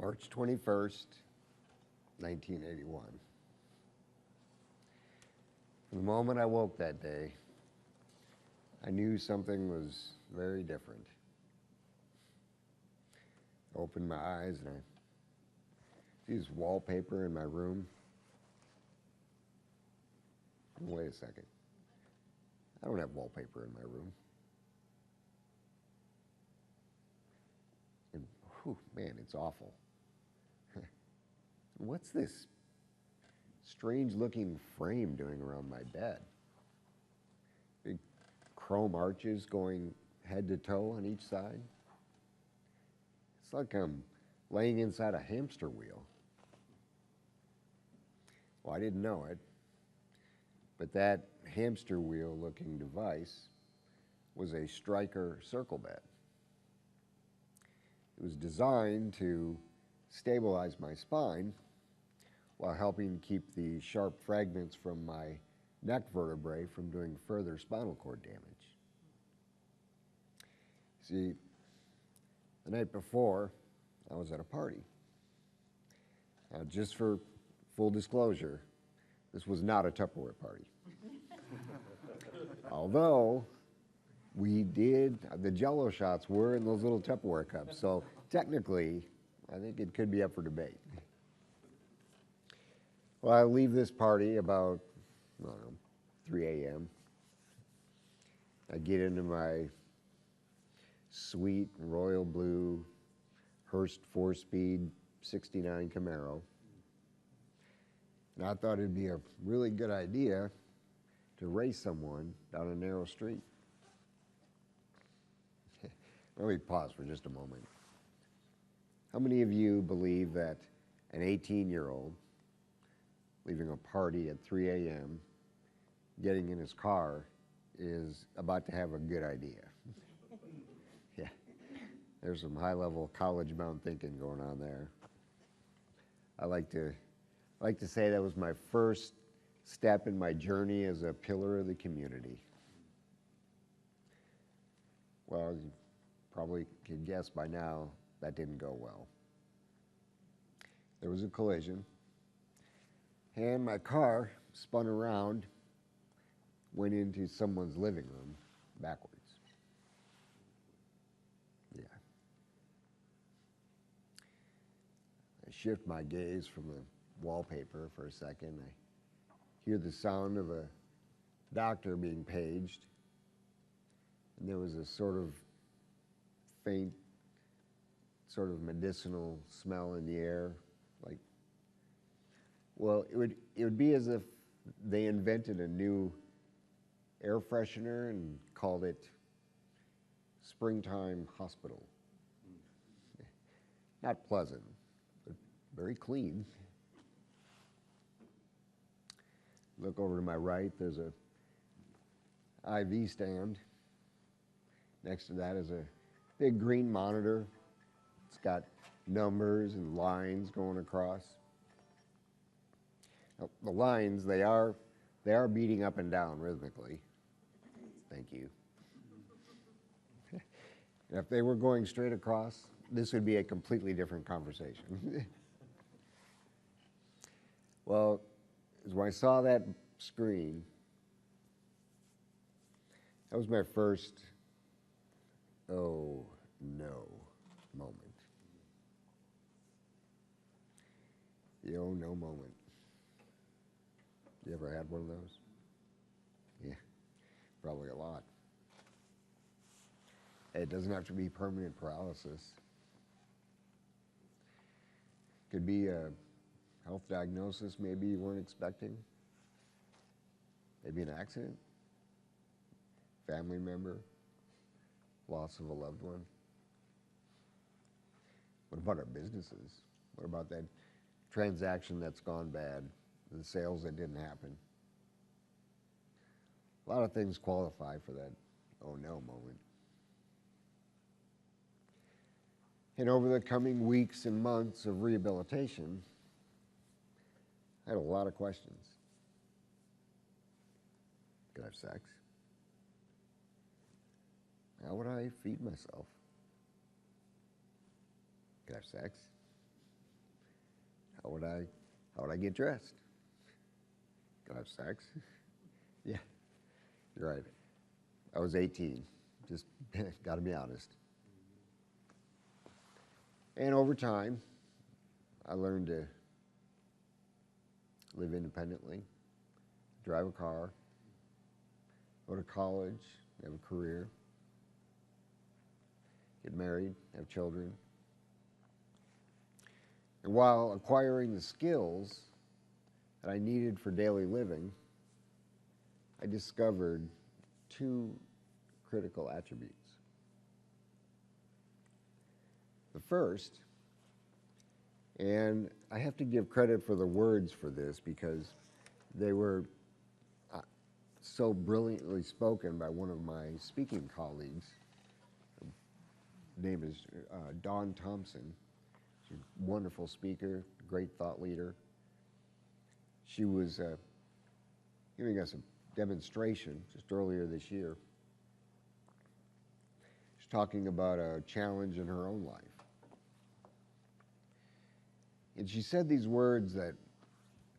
March 21st, 1981. From the moment I woke that day, I knew something was very different. I opened my eyes and I see this wallpaper in my room. Wait a second. I don't have wallpaper in my room. And, whew, man, it's awful. What's this strange-looking frame doing around my bed? Big chrome arches going head to toe on each side. It's like I'm laying inside a hamster wheel. Well, I didn't know it, but that hamster wheel-looking device was a Stryker circle bed. It was designed to stabilize my spine while helping keep the sharp fragments from my neck vertebrae from doing further spinal cord damage. See, the night before, I was at a party. Now, just for full disclosure, this was not a Tupperware party. Although, the Jell-O shots were in those little Tupperware cups, so technically, I think it could be up for debate. Well, I leave this party about, I don't know, 3 a.m. I get into my sweet royal blue Hurst 4-speed 69 Camaro. And I thought it'd be a really good idea to race someone down a narrow street. Let me pause for just a moment. How many of you believe that an 18-year-old leaving a party at 3 a.m., getting in his car, is about to have a good idea? Yeah, there's some high-level college-bound thinking going on there. I like to say that was my first step in my journey as a pillar of the community. Well, you probably can guess by now that didn't go well. There was a collision, and my car spun around, went into someone's living room backwards. Yeah. I shift my gaze from the wallpaper for a second. I hear the sound of a doctor being paged, and there was a sort of faint, sort of medicinal smell in the air, like, well, it would be as if they invented a new air freshener and called it Springtime Hospital. Not pleasant, but very clean. Look over to my right, there's a IV stand. Next to that is a big green monitor. It's got numbers and lines going across. Now, the lines, they are beating up and down rhythmically. Thank you. And if they were going straight across, this would be a completely different conversation. Well, when I saw that screen, that was my first, oh no moment. The oh no moment. You ever had one of those? Yeah, probably a lot. It doesn't have to be permanent paralysis. Could be a health diagnosis maybe you weren't expecting. Maybe an accident, family member, loss of a loved one. What about our businesses? What about that transaction that's gone bad, the sales that didn't happen? A lot of things qualify for that oh no moment. And over the coming weeks and months of rehabilitation, I had a lot of questions. Could I have sex? How would I feed myself? Could I have sex? How would I get dressed? Could I have sex? Yeah, you're right. I was 18. Just got to be honest. And over time, I learned to live independently, drive a car, go to college, have a career, get married, have children. And while acquiring the skills that I needed for daily living, I discovered two critical attributes. The first, and I have to give credit for the words for this because they were so brilliantly spoken by one of my speaking colleagues. Her name is Dawn Thompson. She's a wonderful speaker, great thought leader. She was giving us a demonstration just earlier this year. She's talking about a challenge in her own life. And she said these words that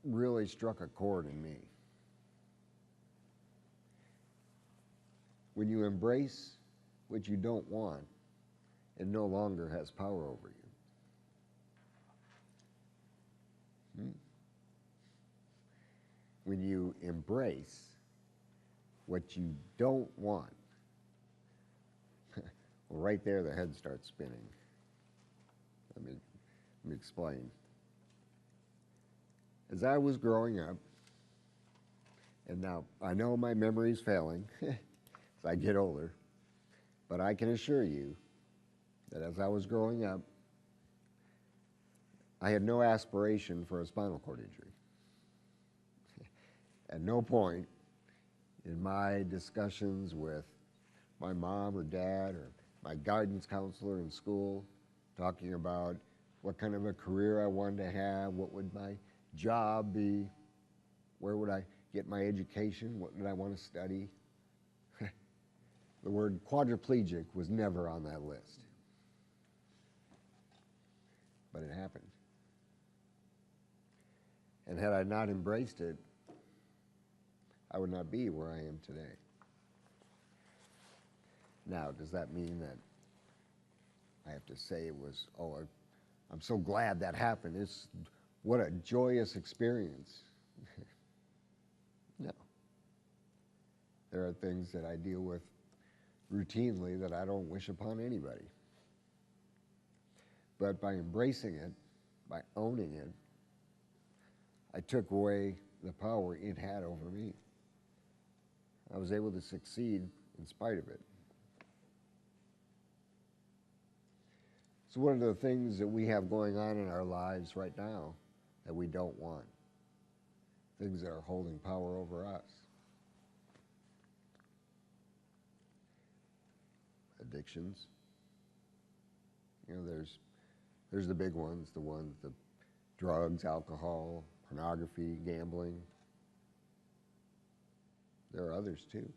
really struck a chord in me. When you embrace what you don't want, it no longer has power over you. When you embrace what you don't want, well, right there the head starts spinning. Let me explain. As I was growing up, and now I know my memory's failing as I get older, but I can assure you that as I was growing up, I had no aspiration for a spinal cord injury. At no point in my discussions with my mom or dad or my guidance counselor in school, talking about what kind of a career I wanted to have, what would my job be, where would I get my education, what did I want to study. The word quadriplegic was never on that list. But it happened. And had I not embraced it, I would not be where I am today. Now, does that mean that I have to say it was, I'm so glad that happened. What a joyous experience. No. There are things that I deal with routinely that I don't wish upon anybody. But by embracing it, by owning it, I took away the power it had over me. I was able to succeed in spite of it. So what are the things that we have going on in our lives right now that we don't want? Things that are holding power over us. Addictions. You know, there's the big ones, the drugs, alcohol, pornography, gambling. There are others too.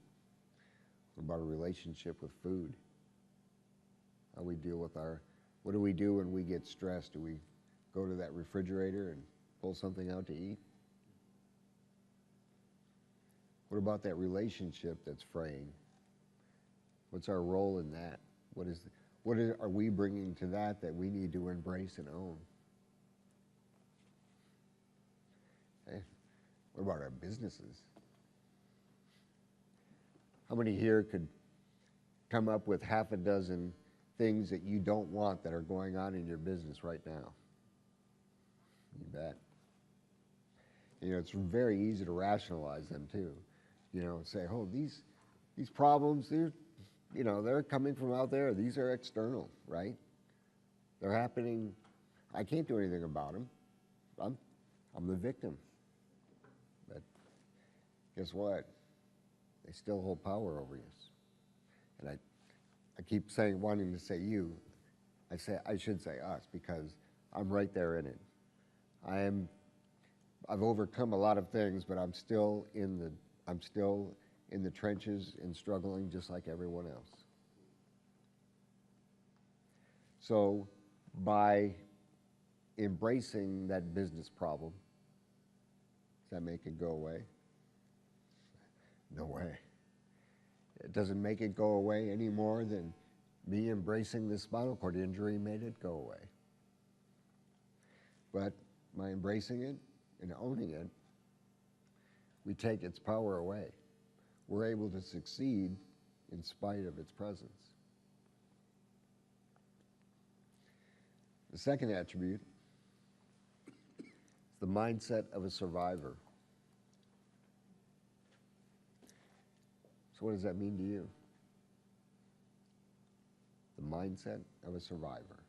What about a relationship with food? How we deal with what do we do when we get stressed? Do we go to that refrigerator and pull something out to eat? What about that relationship that's fraying? What's our role in that? What are we bringing to that we need to embrace and own? Hey, what about our businesses? How many here could come up with half a dozen things that you don't want that are going on in your business right now? You bet. You know, it's very easy to rationalize them too. You know, say, these problems, they're coming from out there. These are external, right? They're happening. I can't do anything about them. I'm the victim. But guess what? They still hold power over us. And I keep wanting to say you. I should say us because I'm right there in it. I've overcome a lot of things, but I'm still in the trenches and struggling just like everyone else. So by embracing that business problem, does that make it go away? No way. It doesn't make it go away any more than me embracing this spinal cord injury made it go away. But by embracing it and owning it, we take its power away. We're able to succeed in spite of its presence. The second attribute is the mindset of a survivor. So what does that mean to you? The mindset of a survivor.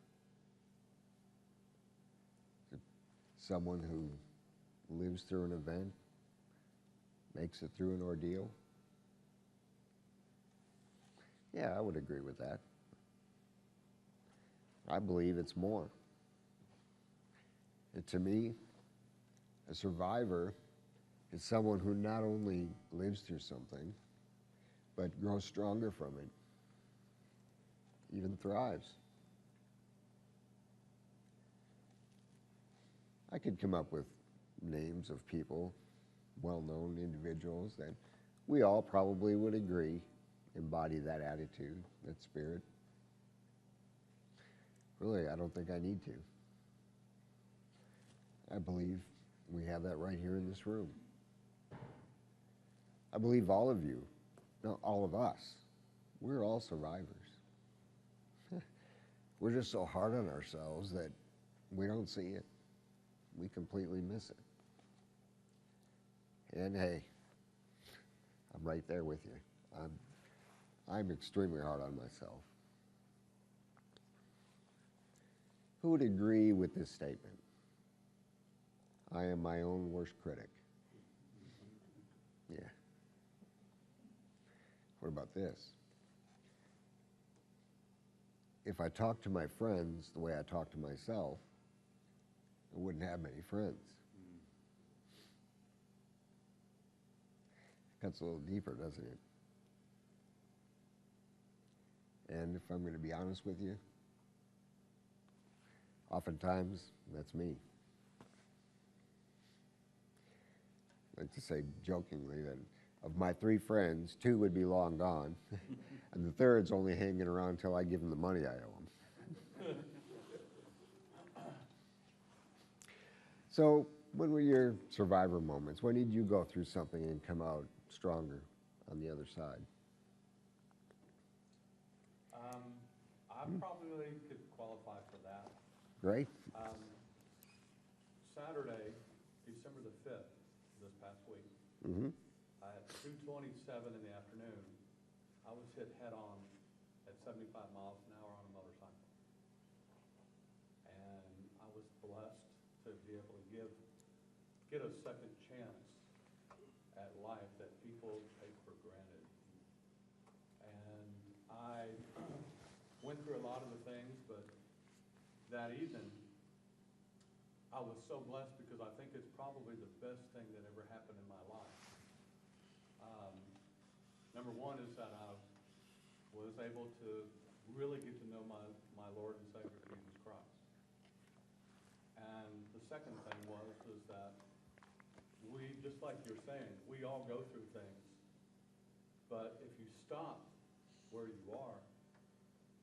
Someone who lives through an event, makes it through an ordeal? Yeah, I would agree with that. I believe it's more. And to me, a survivor is someone who not only lives through something, but grows stronger from it, even thrives. I could come up with names of people, well-known individuals that we all probably would agree embody that attitude, that spirit. Really, I don't think I need to. I believe we have that right here in this room. I believe all of you, no, all of us, we're all survivors. We're just so hard on ourselves that we don't see it. We completely miss it. And hey, I'm right there with you. I'm extremely hard on myself. Who would agree with this statement? I am my own worst critic. Yeah. What about this? If I talk to my friends the way I talk to myself, I wouldn't have many friends. It cuts a little deeper, doesn't it? And if I'm going to be honest with you, oftentimes that's me. I like to say jokingly that of my 3 friends, 2 would be long gone, and the third's only hanging around until I give him the money I owe him. So, when were your survivor moments? When did you go through something and come out stronger on the other side? I probably could qualify for that. Great. Saturday, December the 5th, this past week, Mm-hmm. at 2:27 in the afternoon, I was hit head-on at 75 miles an hour on a motorcycle. And I was blessed to be able to get a second chance at life that people take for granted. And I went through a lot of the things, but that evening, I was so blessed because I think it's probably the best thing that ever happened in my life. Number one is that I was able to really get to know my Lord and Savior Jesus Christ. And the second thing is that we, just like you're saying, we all go through things. But if you stop where you are,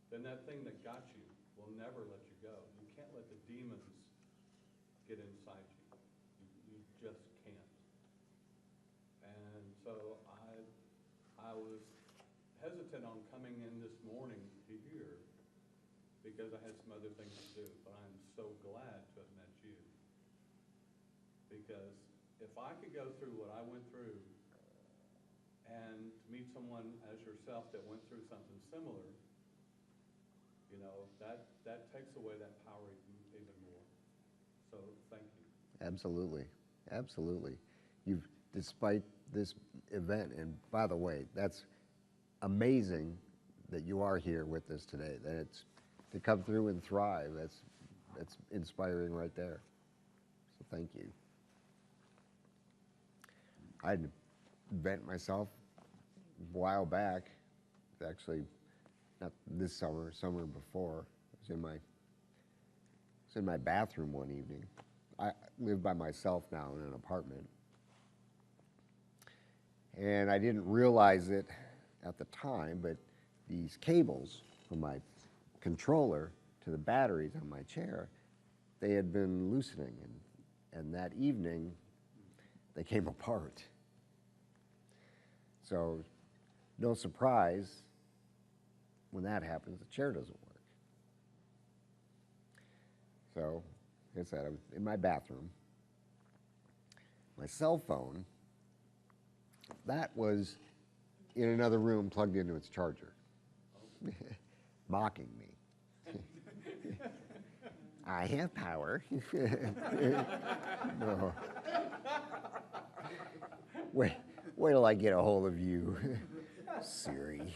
then that thing that got you will never let you go. You can't let the demons get inside you. You just can't. And so I was hesitant on coming in this morning to here because I had some other things to do, but I'm so glad to have met you. Because if I could go through what I went through and meet someone as yourself that went through something similar, you know, that takes away that power even more. So thank you. Absolutely. Absolutely. You've, despite this event, and by the way, that's amazing that you are here with us today, that it's to come through and thrive. That's inspiring right there. So thank you. I'd bent myself a while back, actually not this summer, summer before. I was in my was in my bathroom one evening. I live by myself now in an apartment. And I didn't realize it at the time, but these cables from my controller to the batteries on my chair, they had been loosening. And that evening, they came apart. So, no surprise, when that happens, the chair doesn't work. So, like I said, I was in my bathroom. My cell phone, that was in another room plugged into its charger, mocking me. I have power. No. Wait till I get a hold of you, Siri.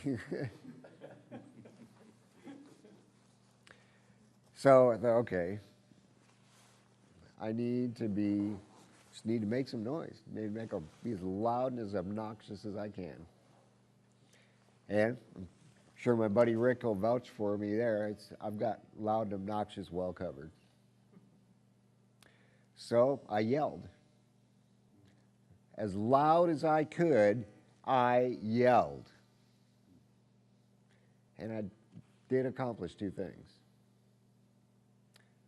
So I thought, okay, I just need to make some noise. Maybe be as loud and as obnoxious as I can. And I'm sure my buddy Rick will vouch for me there. I've got loud and obnoxious well covered. So I yelled. As loud as I could, I yelled. And I did accomplish two things.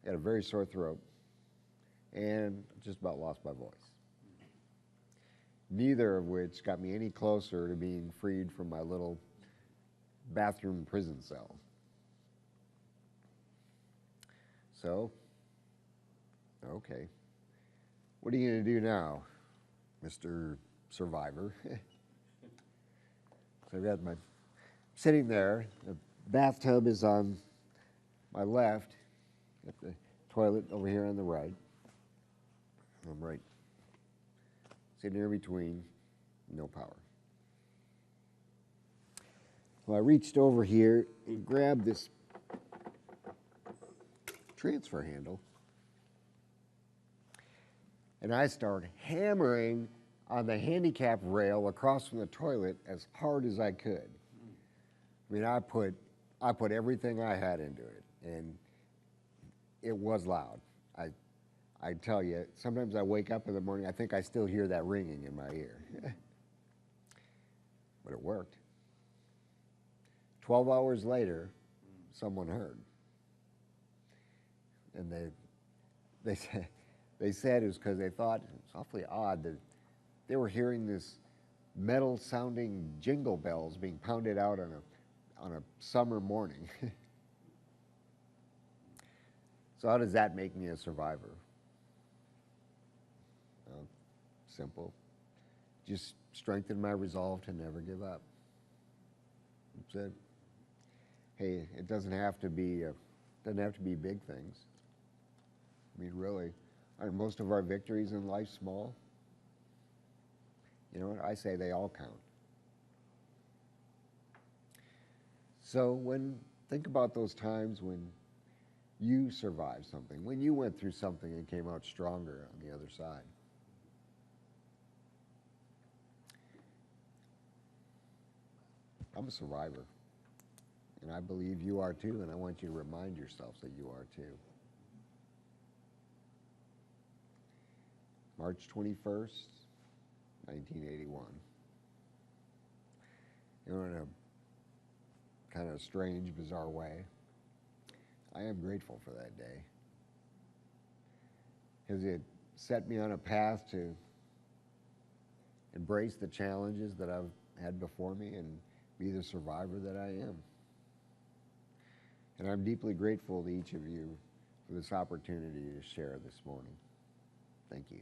I had a very sore throat and just about lost my voice. Neither of which got me any closer to being freed from my little bathroom prison cell. So, okay, what are you going to do now, Mr. Survivor? So I've got sitting there, the bathtub is on my left, got the toilet over here on the right. I'm right sitting here between, no power. Well, I reached over here and grabbed this transfer handle, and I started hammering on the handicap rail across from the toilet as hard as I could. I mean, I put everything I had into it, and it was loud. I tell you, sometimes I wake up in the morning, I think I still hear that ringing in my ear. But it worked. 12 hours later, someone heard. And they said it was because they thought it's awfully odd that they were hearing this metal-sounding jingle bells being pounded out on a summer morning. So how does that make me a survivor? Well, simple. Just strengthen my resolve to never give up. That's it. Hey, it doesn't have to be big things. I mean, really, aren't most of our victories in life small? You know what? I say they all count. So think about those times when you survived something, when you went through something and came out stronger on the other side. I'm a survivor, and I believe you are too, and I want you to remind yourselves that you are too. March 21st, 1981. You know, in a kind of strange, bizarre way, I am grateful for that day, because it set me on a path to embrace the challenges that I've had before me and be the survivor that I am. And I'm deeply grateful to each of you for this opportunity to share this morning. Thank you.